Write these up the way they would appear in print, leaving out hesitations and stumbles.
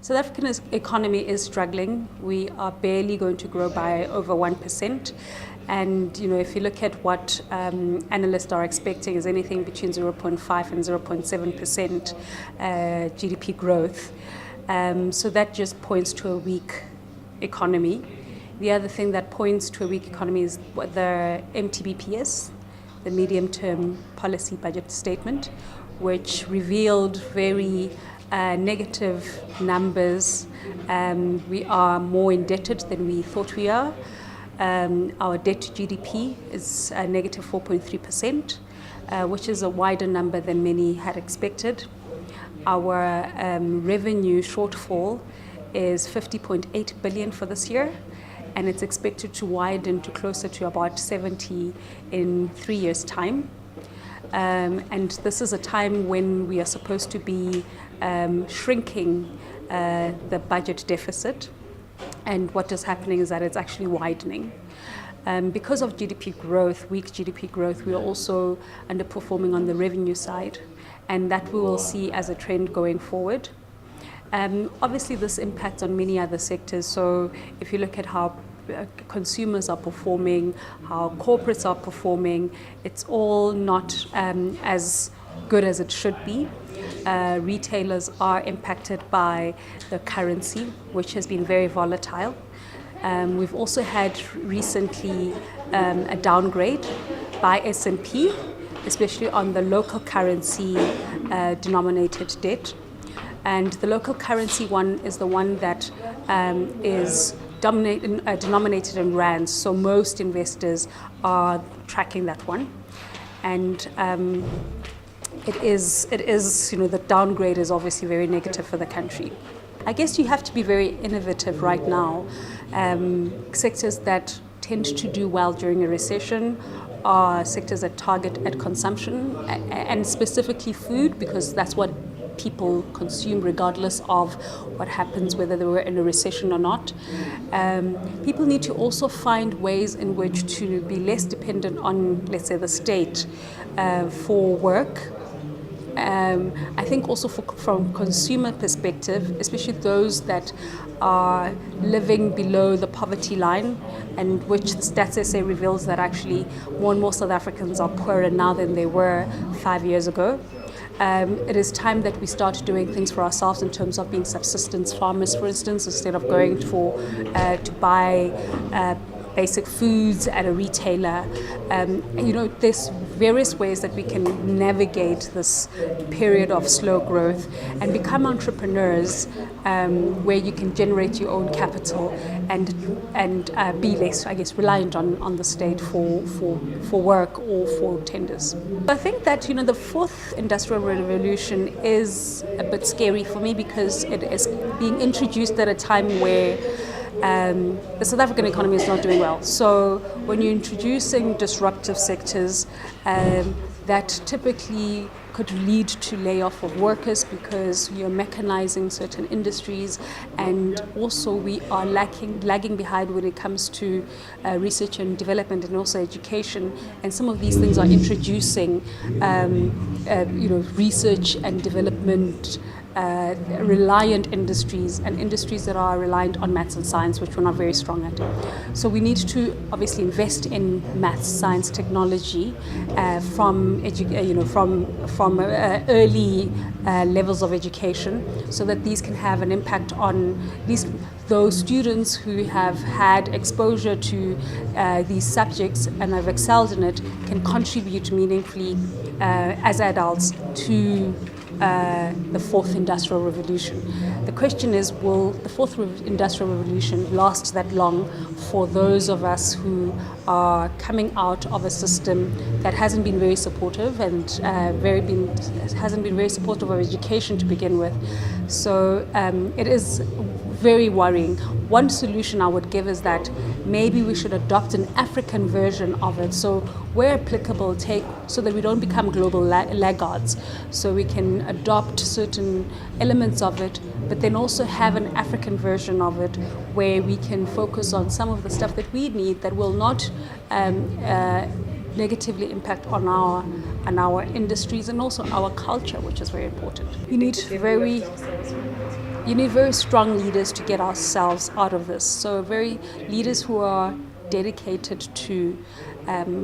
South African economy is struggling. We are barely going to grow by over 1%. And if you look at what analysts are expecting is anything between 0.5 and 0.7% GDP growth. So that just points to a weak economy. The other thing that points to a weak economy is the MTBPS, the medium-term policy budget statement, which revealed very negative numbers. We are more indebted than we thought we are. Our debt to GDP is negative 4.3%, which is a wider number than many had expected. Our revenue shortfall is 50.8 billion for this year, and it's expected to widen to closer to about 70 in 3 years' time. And this is a time when we are supposed to be shrinking the budget deficit. And what is happening is that it's actually widening. Because of GDP growth, weak GDP growth, we are also underperforming on the revenue side. And that we will see as a trend going forward. Obviously, this impacts on many other sectors. So if you look at how consumers are performing, how corporates are performing, it's all not as good as it should be. Retailers are impacted by the currency, which has been very volatile. We've also had recently a downgrade by S&P, especially on the local currency denominated debt. And the local currency one is the one that is denominated in rands, so most investors are tracking that one. And it is the downgrade is obviously very negative for the country. I guess you have to be very innovative right now. Sectors that tend to do well during a recession are sectors that target at consumption, and specifically food, because that's what people consume regardless of what happens, whether they were in a recession or not. People need to also find ways in which to be less dependent on, let's say, the state for work. I think also from consumer perspective, especially those that are living below the poverty line, and which Stats SA reveals that actually more and more South Africans are poorer now than they were 5 years ago. It is time that we start doing things for ourselves in terms of being subsistence farmers, for instance, instead of going to buy basic foods at a retailer. There's various ways that we can navigate this period of slow growth and become entrepreneurs, where you can generate your own capital and be less, I guess, reliant on the state for work or for tenders. I think that the fourth industrial revolution is a bit scary for me because it is being introduced at a time where the South African economy is not doing well. So when you're introducing disruptive sectors, that typically could lead to layoff of workers because you're mechanizing certain industries, and also we are lagging behind when it comes to research and development and also education. And some of these things are introducing, research and development reliant industries and industries that are reliant on maths and science, which we're not very strong at. So we need to obviously invest in maths, science, technology from early levels of education, so that these can have an impact on at least those students who have had exposure to these subjects and have excelled in it, can contribute meaningfully as adults to the fourth industrial revolution. The question is, will the fourth industrial revolution last that long for those of us who are coming out of a system that hasn't been very supportive and hasn't been very supportive of education to begin with? So it is very worrying. One solution I would give is that maybe we should adopt an African version of it. So where applicable, so that we don't become global laggards. So we can adopt certain elements of it, but then also have an African version of it where we can focus on some of the stuff that we need that will not negatively impact on our industries and also our culture, which is very important. We need very You need very strong leaders to get ourselves out of this. So very leaders who are dedicated to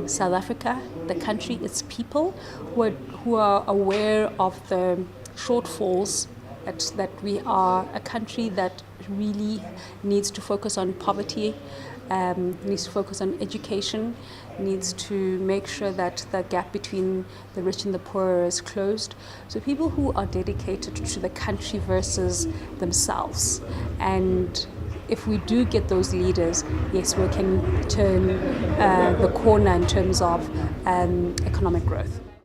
South Africa, the country, its people, who are aware of the shortfalls, that we are a country that really needs to focus on poverty, needs to focus on education, needs to make sure that the gap between the rich and the poor is closed. So people who are dedicated to the country versus themselves. And if we do get those leaders, yes, we can turn the corner in terms of economic growth.